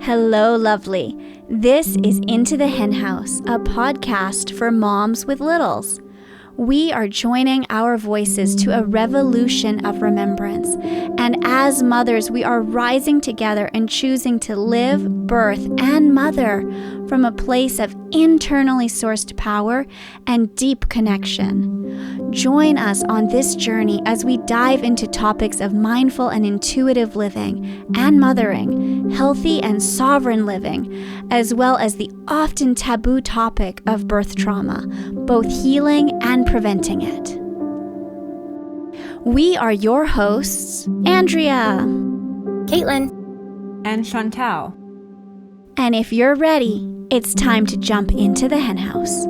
Hello, lovely. This is Into the Hen House, a podcast for moms with littles. We are joining our voices to a revolution of remembrance. And as mothers, we are rising together and choosing to live, birth, and mother from a place of internally sourced power and deep connection. Join us on this journey as we dive into topics of mindful and intuitive living and mothering, healthy and sovereign living, as well as the often taboo topic of birth trauma, both healing and preventing it. We are your hosts, Andrea, Caitlin, and Chantal. And if you're ready, it's time to jump into the hen house.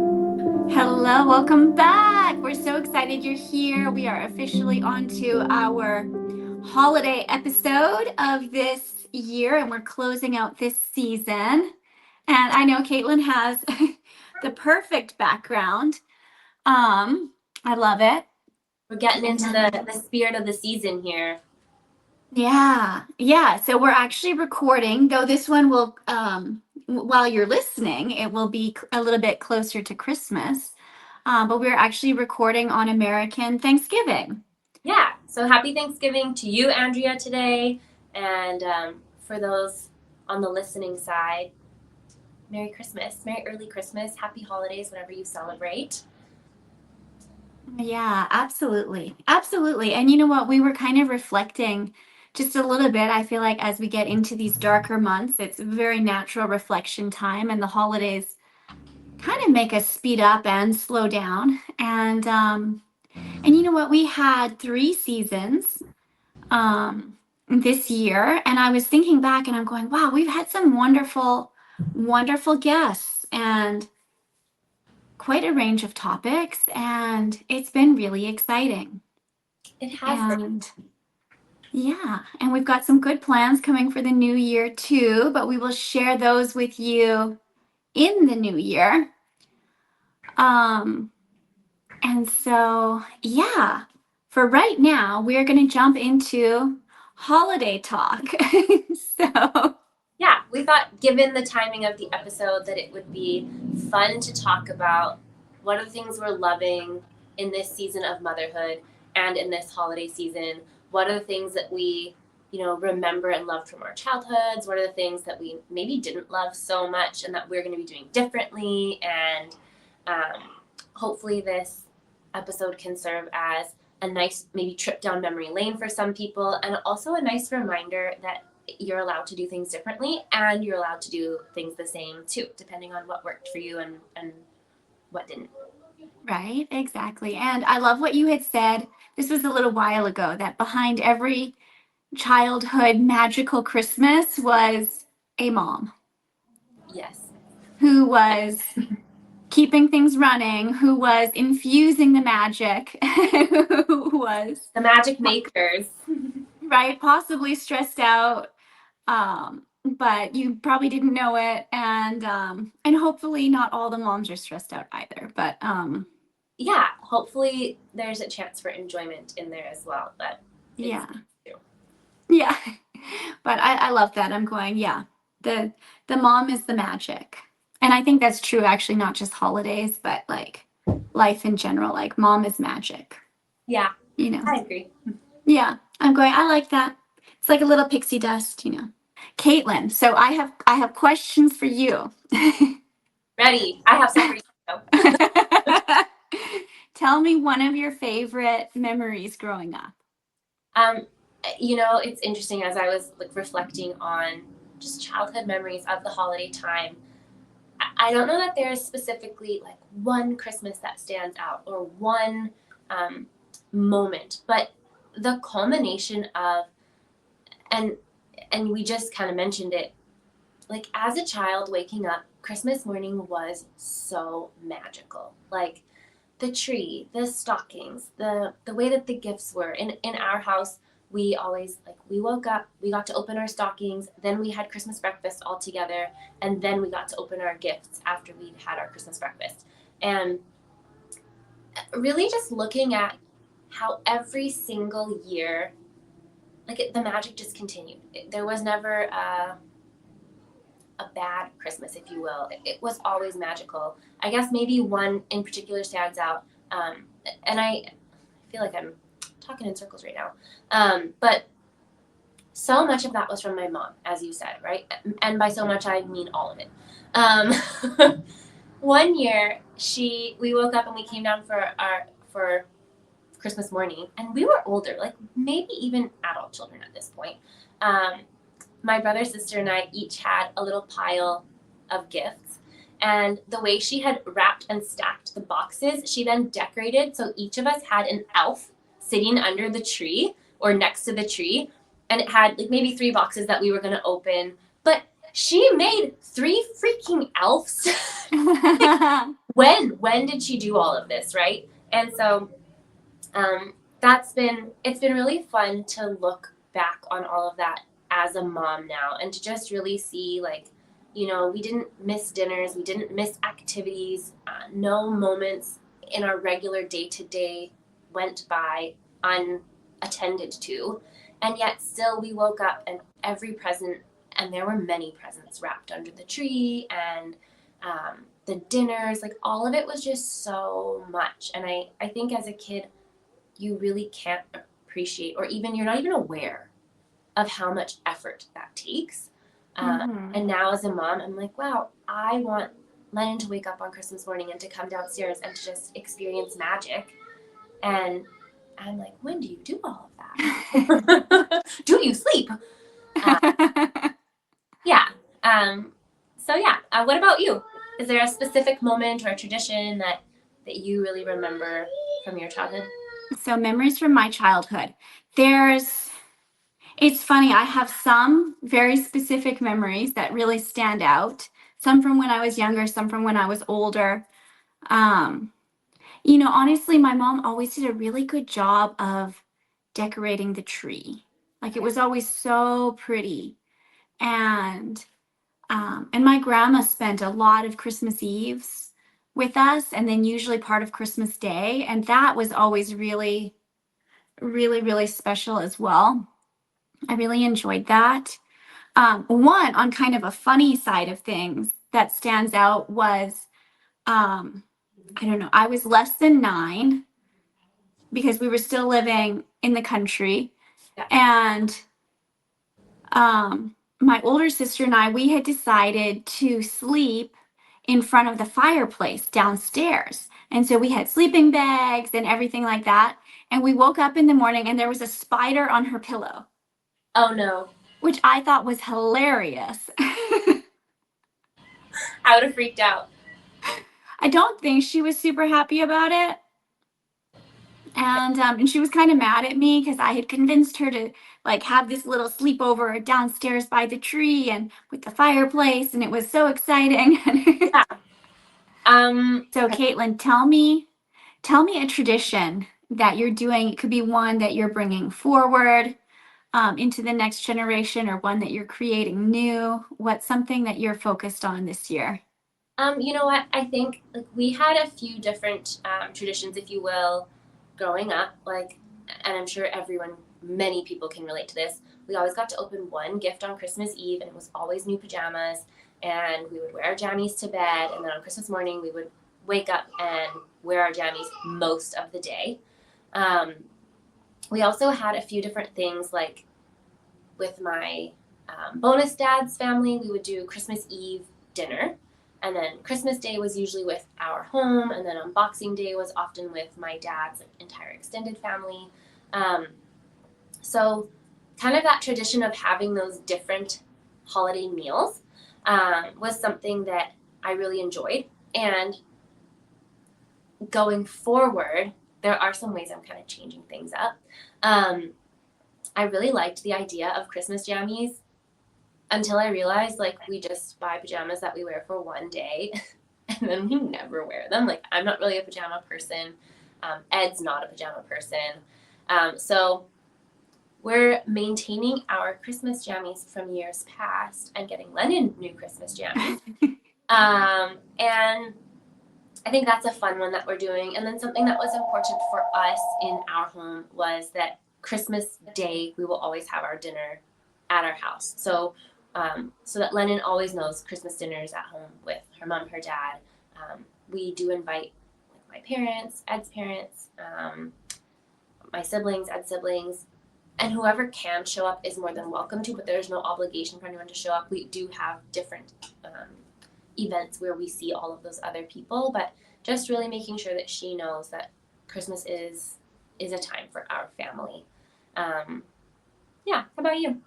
Hello, welcome back. We're so excited you're here. We are officially on to our holiday episode of this year, and we're closing out this season. And I know Caitlin has the perfect background. I love it. we're getting into the spirit of the season here. Yeah. So we're actually recording, though this one will, while you're listening, it will be a little bit closer to Christmas. But we're actually recording on American Thanksgiving. Yeah. So happy Thanksgiving to you, Andrea, today. And for those on the listening side, Merry Christmas, Merry early Christmas, Happy Holidays, whenever you celebrate. Yeah, absolutely. Absolutely. And you know what? We were kind of reflecting just a little bit. I feel like as we get into these darker months, it's a very natural reflection time, and the holidays kind of make us speed up and slow down. And you know what? We had 3 seasons this year, and I was thinking back and I'm going, wow, we've had some wonderful, wonderful guests and quite a range of topics, and it's been really exciting. It has been. And yeah, and we've got some good plans coming for the new year too, but we will share those with you in the new year. And so, yeah, for right now, we're going to jump into holiday talk. So, Yeah, we thought, given the timing of the episode, that it would be fun to talk about what are the things we're loving in this season of motherhood and in this holiday season. What are the things that we, remember and loved from our childhoods? What are the things that we maybe didn't love so much and that we're going to be doing differently? And hopefully this episode can serve as a nice maybe trip down memory lane for some people, and also a nice reminder that you're allowed to do things differently, and you're allowed to do things the same too, depending on what worked for you and what didn't. right, exactly. And I love what you had said. This was a little while ago, that behind every childhood magical Christmas was a mom. Yes. Who was keeping things running, who was infusing the magic, who was the magic makers. Right, possibly stressed out, but you probably didn't know it, and hopefully not all the moms are stressed out either, but yeah, hopefully there's a chance for enjoyment in there as well. But yeah, but I love that. I'm going, yeah, the mom is the magic, and I think that's true actually, not just holidays, but like life in general. Like, mom is magic. Yeah, I agree. Yeah, I'm going, I like that. It's like a little pixie dust, Caitlin, so I have questions for you. Ready. I have some for you. Tell me one of your favorite memories growing up. It's interesting, as I was reflecting on just childhood memories of the holiday time. I don't know that there's specifically one Christmas that stands out or one moment, but the culmination of, and we just kind of mentioned it, as a child waking up, Christmas morning was so magical. The tree, the stockings, the way that the gifts were. In our house, we always, we woke up, we got to open our stockings, then we had Christmas breakfast all together, and then we got to open our gifts after we'd had our Christmas breakfast. And really just looking at how every single year, the magic just continued. There was never a bad Christmas, if you will. It was always magical. I guess maybe one in particular stands out, and I feel like I'm talking in circles right now. But so much of that was from my mom, as you said, right? And by so much, I mean all of it. One year, we woke up and we came down for Christmas morning, and we were older, like maybe even adult children at this point. My brother, sister, and I each had a little pile of gifts. And the way she had wrapped and stacked the boxes, she then decorated. So each of us had an elf sitting under the tree or next to the tree. And it had like maybe 3 boxes that we were going to open. But she made 3 freaking elves. When did she do all of this, right? And so it's been really fun to look back on all of that as a mom now, and to just really see, like, we didn't miss dinners, we didn't miss activities, no moments in our regular day-to-day went by unattended to, and yet still we woke up and every present, and there were many presents wrapped under the tree, and the dinners, like all of it was just so much. And I think as a kid, you really can't appreciate, or even you're not even aware of how much effort that takes. And now as a mom, I'm like, wow, I want Lennon to wake up on Christmas morning and to come downstairs and to just experience magic. And I'm like, when do you do all of that? Do you sleep? Yeah. So yeah, what about you? Is there a specific moment or a tradition that you really remember from your childhood? So memories from my childhood. It's funny, I have some very specific memories that really stand out. Some from when I was younger, some from when I was older. Honestly, my mom always did a really good job of decorating the tree. Like it was always so pretty. And my grandma spent a lot of Christmas Eves with us, and then usually part of Christmas Day. And that was always really, really, really special as well. I really enjoyed that. One on kind of a funny side of things that stands out was, I don't know, I was less than 9 because we were still living in the country. Yeah. And my older sister and we had decided to sleep in front of the fireplace downstairs. And so we had sleeping bags and everything like that. And we woke up in the morning and there was a spider on her pillow. Oh no. Which I thought was hilarious. I would have freaked out. I don't think she was super happy about it. And she was kind of mad at me because I had convinced her to like have this little sleepover downstairs by the tree and with the fireplace, and it was so exciting. Yeah. So Caitlin, tell me a tradition that you're doing. It could be one that you're bringing forward into the next generation, or one that you're creating new. What's something that you're focused on this year? You know what? I think like we had a few different traditions, if you will, growing up. Like, and I'm sure many people can relate to this. We always got to open one gift on Christmas Eve, and it was always new pajamas. And we would wear our jammies to bed, and then on Christmas morning we would wake up and wear our jammies most of the day. We also had a few different things, like with my bonus dad's family, we would do Christmas Eve dinner. And then Christmas Day was usually with our home, and then on Boxing Day was often with my dad's entire extended family. So kind of that tradition of having those different holiday meals was something that I really enjoyed. And going forward, there are some ways I'm kind of changing things up. I really liked the idea of Christmas jammies until I realized, like, we just buy pajamas that we wear for one day and then we never wear them. Like, I'm not really a pajama person. Ed's not a pajama person. So we're maintaining our Christmas jammies from years past and getting Lennon new Christmas jammies. And I think that's a fun one that we're doing. And then something that was important for us in our home was that Christmas Day, we will always have our dinner at our house. So so that Lennon always knows Christmas dinner is at home with her mom, her dad. We do invite my parents, Ed's parents, my siblings, Ed's siblings, and whoever can show up is more than welcome to, but there's no obligation for anyone to show up. We do have different events where we see all of those other people, but just really making sure that she knows that Christmas is a time for our family. Yeah, how about you?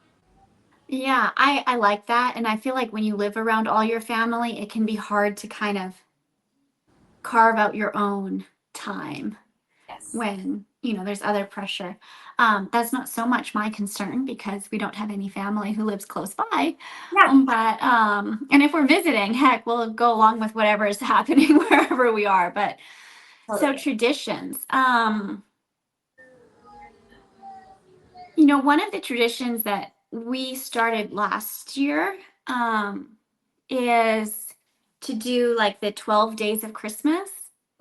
Yeah, I like that. And I feel like when you live around all your family, it can be hard to kind of carve out your own time Yes. when, there's other pressure. That's not so much my concern because we don't have any family who lives close by. Yeah. But, and if we're visiting, heck, we'll go along with whatever is happening wherever we are. But Totally. so traditions. One of the traditions that we started last year is to do like the 12 days of Christmas.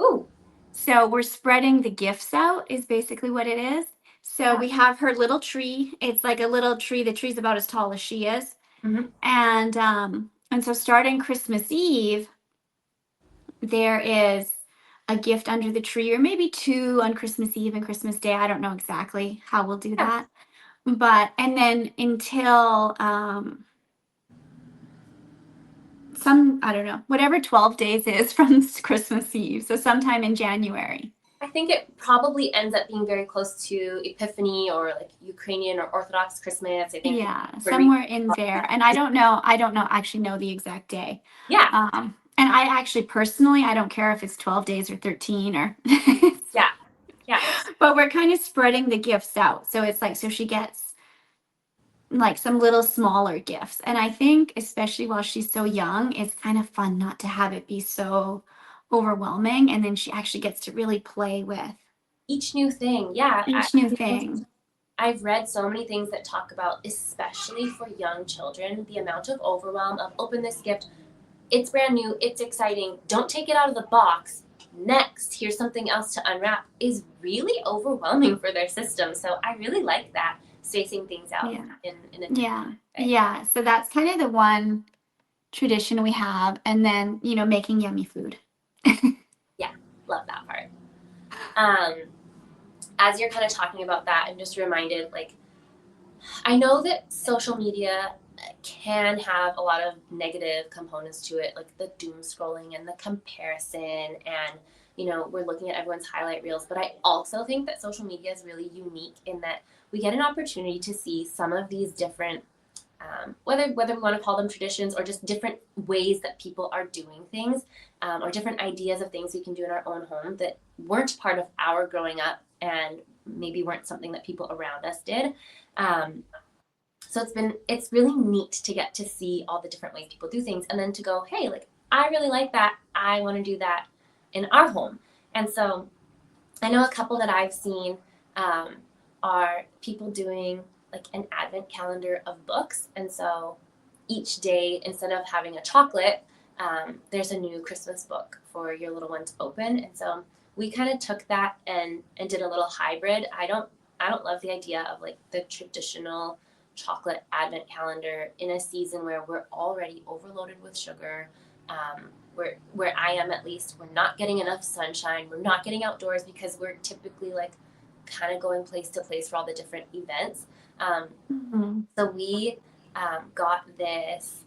Ooh. So we're spreading the gifts out is basically what it is. So we have her little tree. It's like a little tree. The tree's about as tall as she is. Mm-hmm. And so starting Christmas Eve, there is a gift under the tree, or maybe two on Christmas Eve and Christmas Day. I don't know exactly how we'll do that. But and then until I don't know, whatever 12 days is from Christmas Eve. So sometime in January. I think it probably ends up being very close to Epiphany or like Ukrainian or Orthodox Christmas. I think. Yeah, somewhere in there. And I don't know actually know the exact day. Yeah. And I actually personally, I don't care if it's 12 days or 13 or Yeah. Yeah. But we're kind of spreading the gifts out. So it's like, so she gets like some little smaller gifts. And I think, especially while she's so young, it's kind of fun not to have it be so overwhelming. And then she actually gets to really play with Each new thing. Yeah. each new thing. I've read so many things that talk about, especially for young children, the amount of overwhelm of open this gift. It's brand new. It's exciting. Don't take it out of the box. Next, here's something else to unwrap is really overwhelming for their system. So I really like that, spacing things out in a way. Yeah. So that's kind of the one tradition we have. And then, making yummy food. Yeah, love that part. As you're kind of talking about that, I'm just reminded, like, I know that social media can have a lot of negative components to it, like the doom scrolling and the comparison, and we're looking at everyone's highlight reels. But I also think that social media is really unique in that we get an opportunity to see some of these different, whether we want to call them traditions or just different ways that people are doing things, or different ideas of things we can do in our own home that weren't part of our growing up and maybe weren't something that people around us did. So it's really neat to get to see all the different ways people do things, and then to go, hey, like, I really like that. I want to do that in our home. And so I know a couple that I've seen are people doing like an advent calendar of books. And so each day, instead of having a chocolate, there's a new Christmas book for your little one to open. And so we kind of took that and did a little hybrid. I don't love the idea of like the traditional chocolate advent calendar in a season where we're already overloaded with sugar. Where I am, at least, we're not getting enough sunshine. We're not getting outdoors because we're typically like kind of going place to place for all the different events. So we got this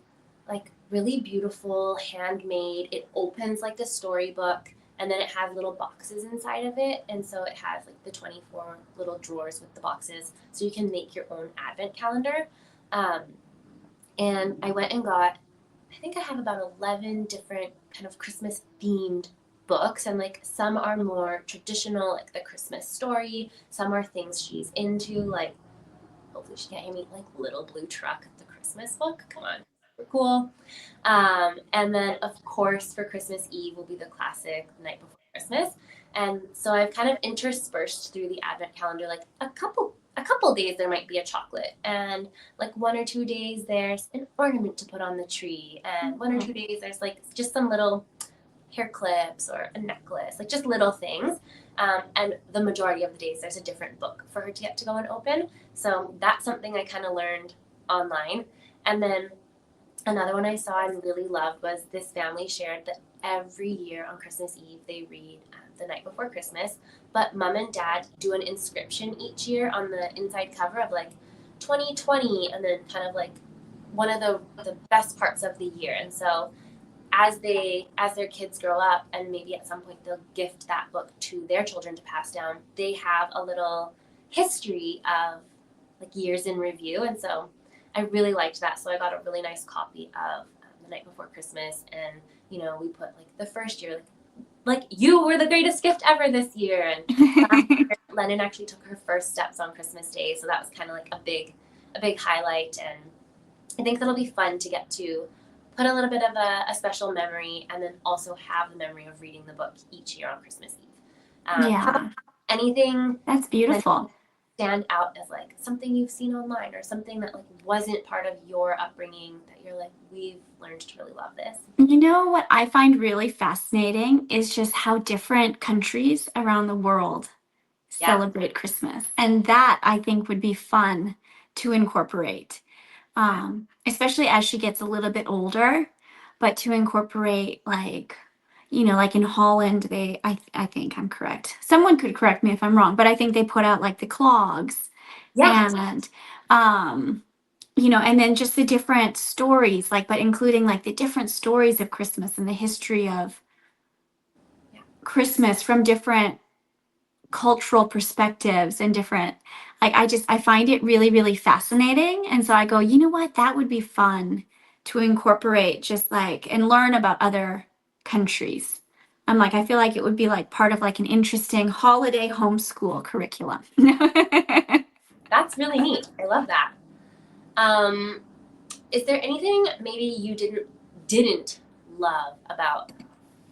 like really beautiful handmade. It opens like a storybook, and then it has little boxes inside of it. And so it has like the 24 little drawers with the boxes. So you can make your own advent calendar. And I went and got, I think I have about 11 different kind of Christmas themed books. And like some are more traditional, like the Christmas story. Some are things she's into, like, hopefully she can't hear me, like Little Blue Truck, the Christmas book. Come on. Cool. And then of course for Christmas Eve will be the classic Night Before Christmas. And so I've kind of interspersed through the advent calendar, like a couple days there might be a chocolate, and like 1 or 2 days there's an ornament to put on the tree, and 1 or 2 days there's like just some little hair clips or a necklace, like just little things. And the majority of the days there's a different book for her to get to go and open. So that's something I kind of learned online. And then Another one I saw and really loved was this family shared that every year on Christmas Eve they read the night before Christmas, but mom and dad do an inscription each year on the inside cover of like 2020, and then kind of like one of the best parts of the year. And so as their kids grow up, and maybe at some point they'll gift that book to their children to pass down, they have a little history of like years in review. And so I really liked that. So I got a really nice copy of the night before Christmas, and we put like the first year, like you were the greatest gift ever this year. And Lennon actually took her first steps on Christmas Day, so that was kind of like a big highlight. And I think that'll be fun to get to put a little bit of a special memory, and then also have the memory of reading the book each year on Christmas Eve. Yeah. Anything That's beautiful. stand out as like something you've seen online, or something that like wasn't part of your upbringing that you're like, we've learned to really love this? You know what I find really fascinating is just how different countries around the world celebrate Christmas. And that I think would be fun to incorporate, especially as she gets a little bit older, but to incorporate like, like in Holland, I think I'm correct. Someone could correct me if I'm wrong, but I think they put out like the clogs and, and then just the different stories, like, but including like the different stories of Christmas and the history of Christmas from different cultural perspectives and different, like, I find it really, really fascinating. And so I go, you know what, that would be fun to incorporate, just like, and learn about other countries. I'm like, I feel like it would be like part of like an interesting holiday homeschool curriculum. That's really neat. I love that. Is there anything maybe you didn't love about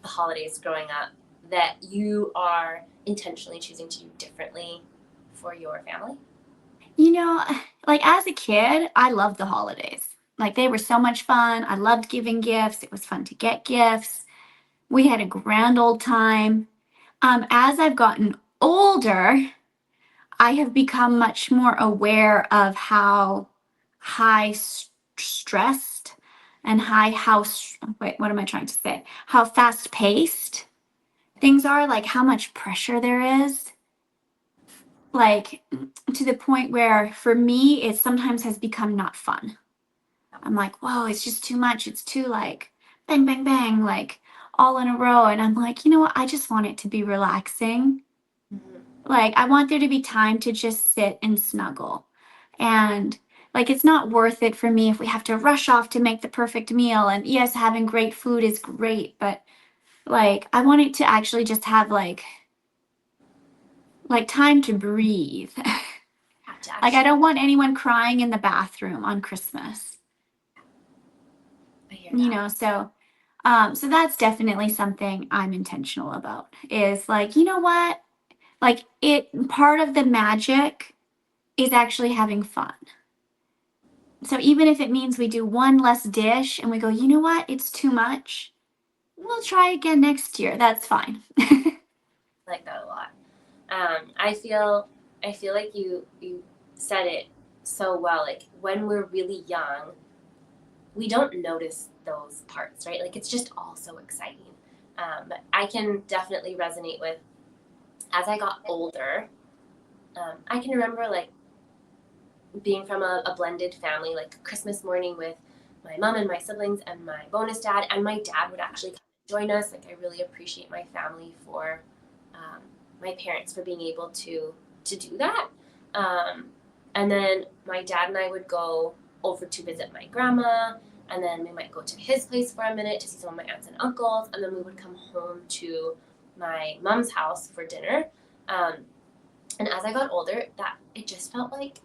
the holidays growing up that you are intentionally choosing to do differently for your family? Like as a kid, I loved the holidays. Like they were so much fun. I loved giving gifts. It was fun to get gifts. We had a grand old time. As I've gotten older, I have become much more aware of how stressed and wait, what am I trying to say? How fast paced things are, like how much pressure there is. Like to the point where for me, it sometimes has become not fun. I'm like, whoa, it's just too much. It's too like bang, bang, bang, like all in a row. And I'm like, you know what? I just want it to be relaxing. Like, I want there to be time to just sit and snuggle. And like, it's not worth it for me if we have to rush off to make the perfect meal. And yes, having great food is great, but like, I want it to actually just have like time to breathe. Like, I don't want anyone crying in the bathroom on Christmas. I hear that. So that's definitely something I'm intentional about, is like, you know what? Like part of the magic is actually having fun. So even if it means we do one less dish and we go, you know what? It's too much. We'll try again next year. That's fine. I like that a lot. I feel like you said it so well. Like when we're really young, we don't notice those parts, right? Like it's just all so exciting. But I can definitely resonate with, as I got older, I can remember like being from a blended family, like Christmas morning with my mom and my siblings and my bonus dad, and my dad would actually join us. Like I really appreciate my family for my parents for being able to do that. And then my dad and I would go over to visit my grandma, and then we might go to his place for a minute to see some of my aunts and uncles, and then we would come home to my mom's house for dinner. And as I got older, that it just felt like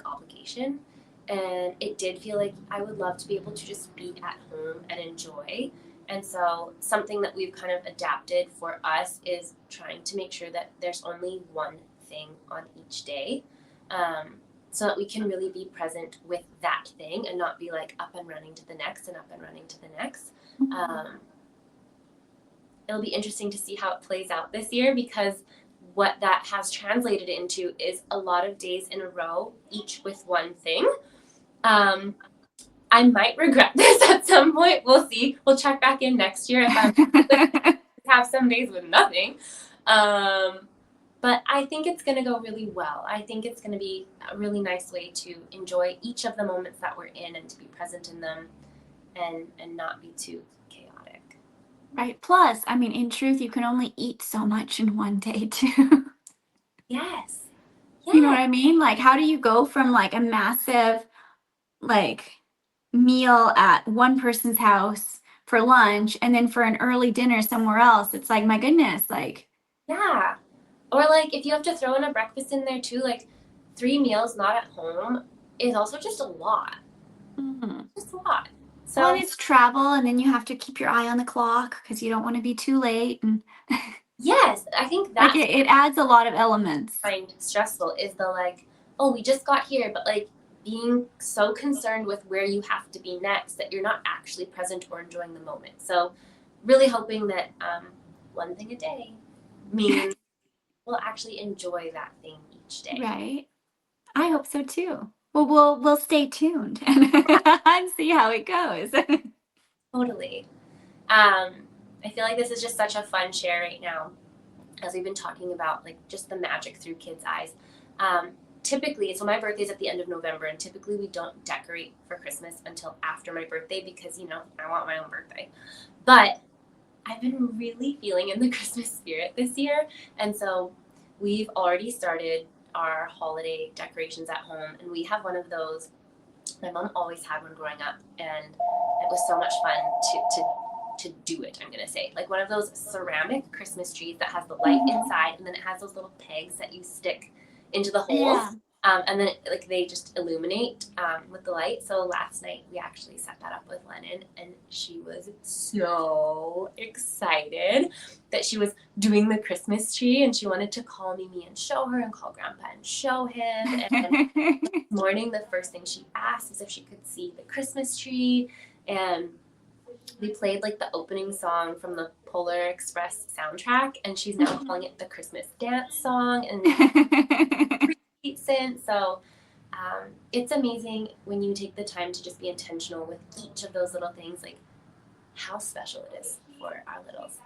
obligation, and it did feel like I would love to be able to just be at home and enjoy. And so something that we've kind of adapted for us is trying to make sure that there's only one thing on each day, so that we can really be present with that thing and not be like up and running to the next and up and running to the next. It'll be interesting to see how it plays out this year, because what that has translated into is a lot of days in a row, each with one thing. I might regret this at some point. We'll see. We'll check back in next year if I'm have some days with nothing. But I think it's going to go really well. I think it's going to be a really nice way to enjoy each of the moments that we're in and to be present in them and not be too chaotic. Right. Plus, I mean, in truth, you can only eat so much in one day, too. Yes. You know what I mean? Like, how do you go from like a massive, like, meal at one person's house for lunch and then for an early dinner somewhere else? It's like, my goodness, like. Yeah. Or like if you have to throw in a breakfast in there too, like 3 meals not at home is also just a lot. Mm-hmm. Just a lot. So Well, and it's travel, and then you have to keep your eye on the clock because you don't want to be too late. And yes, I think like that's it adds a lot of elements. kind of stressful is the like, oh, we just got here, but like being so concerned with where you have to be next that you're not actually present or enjoying the moment. So really hoping that one thing a day means we'll actually enjoy that thing each day. Right. I hope so too. Well, we'll stay tuned and see how it goes. Totally. I feel like this is just such a fun share right now as we've been talking about like just the magic through kids' eyes. Typically, so my birthday's at the end of November, and typically we don't decorate for Christmas until after my birthday because, I want my own birthday. But I've been really feeling in the Christmas spirit this year, and so we've already started our holiday decorations at home, and we have one of those. My mom always had one growing up, and it was so much fun to do it. I'm gonna say like one of those ceramic Christmas trees that has the light inside, and then it has those little pegs that you stick into the holes. Yeah. And then like they just illuminate with the light. So last night we actually set that up with Lennon, and she was so excited that she was doing the Christmas tree, and she wanted to call Mimi and show her, and call Grandpa and show him. And this morning, the first thing she asked was if she could see the Christmas tree, and we played like the opening song from the Polar Express soundtrack, and she's now calling it the Christmas dance song, and since so it's amazing when you take the time to just be intentional with each of those little things, like how special it is for our littles.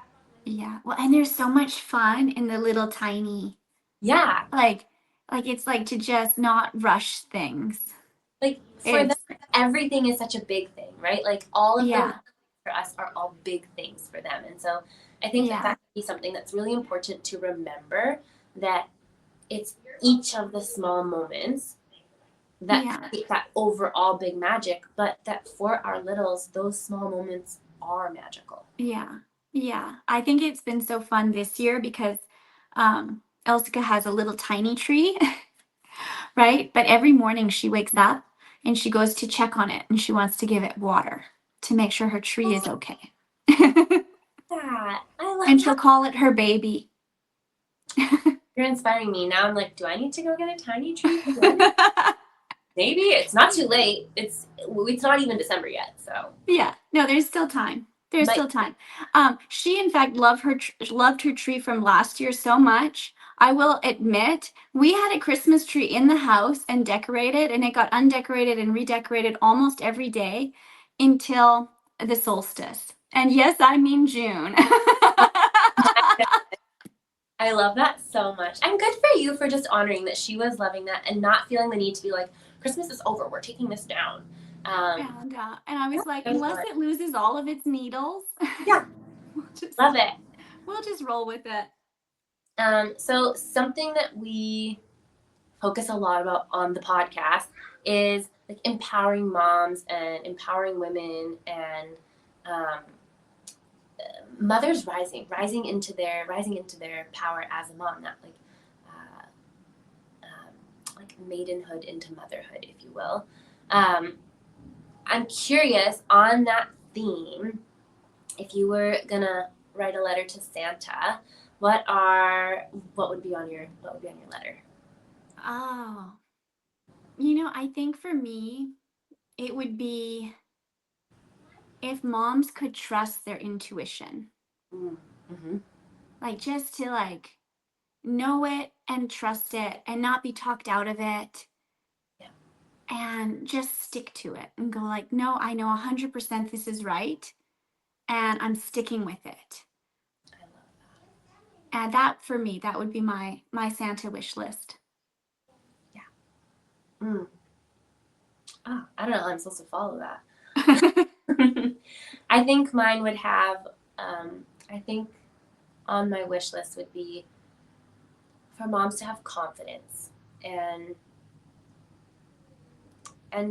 Yeah. Well, and there's so much fun in the little tiny, Yeah, like it's like to just not rush things. like for them, everything is such a big thing, right? Like all of Yeah. those for us are all big things for them, and so I think that can be something that's really important to remember, that it's each of the small moments that create that overall big magic, but that for our littles, those small moments are magical. Yeah. Yeah. I think it's been so fun this year because Elsica has a little tiny tree, right? But every morning she wakes up and she goes to check on it, and she wants to give it water to make sure her tree is okay. Yeah, I love And she'll call it her baby. You're inspiring me. Now I'm like, do I need to go get a tiny tree? Maybe it's not too late. It's not even December yet, so. Yeah, no, there's still time. There's still time. She in fact loved her tree from last year so much. I will admit, we had a Christmas tree in the house and decorated, and it got undecorated and redecorated almost every day until the solstice. And yes, I mean June. I love that so much. And good for you for just honoring that she was loving that and not feeling the need to be like, Christmas is over, we're taking this down. And I was like, unless it loses all of its needles. Yeah. Love it. We'll just roll with it. So something that we focus a lot about on the podcast is like empowering moms and empowering women and mothers rising into their power as a mom, not like maidenhood into motherhood, if you will. I'm curious on that theme, if you were gonna write a letter to Santa, what would be on your letter? Oh, I think for me, it would be if moms could trust their intuition. Mm-hmm. Like just to like know it and trust it and not be talked out of it. Yeah. and just stick to it and go like, no, I know 100% this is right, and I'm sticking with it. I love And that, for me, that would be my Santa wish list. that. Yeah. Oh, I don't know how I'm supposed to follow that. I think mine would have, I think on my wish list would be for moms to have confidence and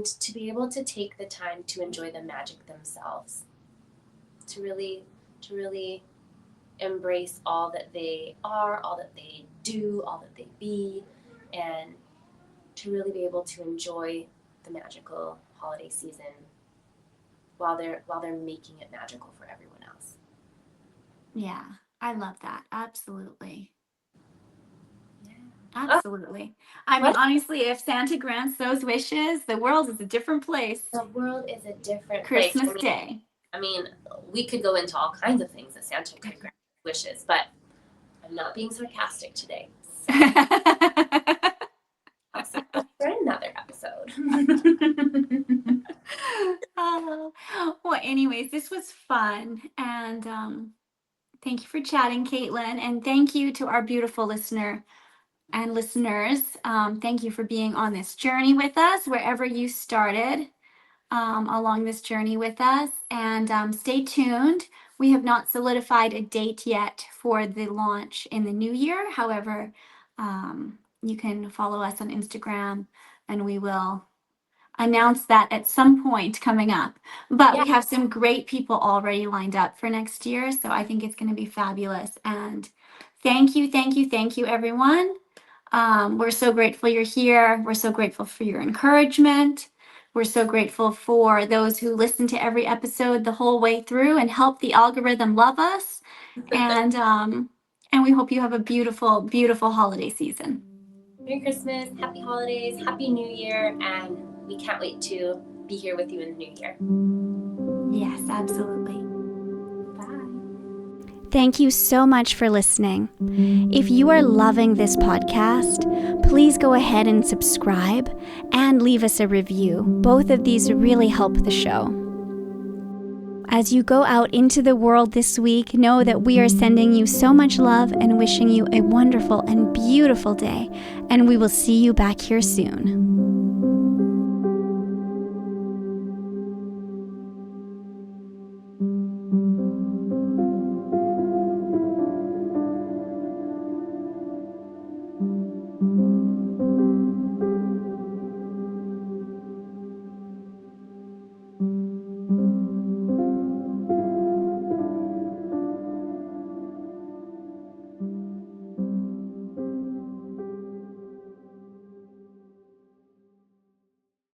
to be able to take the time to enjoy the magic themselves, to really embrace all that they are, all that they do, all that they be, and to really be able to enjoy the magical holiday season while they're making it magical for everyone else. Yeah, I love that. Absolutely. Yeah. Absolutely. I mean, honestly, if Santa grants those wishes, the world is a different place. The world is a different Christmas place. Day. I mean, we could go into all kinds of things that Santa could grant wishes, but I'm not being sarcastic today. So for another episode. Oh, well, anyways, this was fun. And thank you for chatting, Caitlin. And thank you to our beautiful listener and listeners. Thank you for being on this journey with us, wherever you started along this journey with us. And stay tuned. We have not solidified a date yet for the launch in the new year. However, you can follow us on Instagram and we will announce that at some point coming up. But we have some great people already lined up for next year. So I think it's going to be fabulous. And thank you, everyone. We're so grateful you're here. We're so grateful for your encouragement. We're so grateful for those who listen to every episode the whole way through and help the algorithm love us. And we hope you have a beautiful, beautiful holiday season. Merry Christmas, happy holidays, happy New Year, and we can't wait to be here with you in the new year. Yes, absolutely. Bye. Thank you so much for listening. If you are loving this podcast, please go ahead and subscribe and leave us a review. Both of these really help the show. As you go out into the world this week, know that we are sending you so much love and wishing you a wonderful and beautiful day, and we will see you back here soon.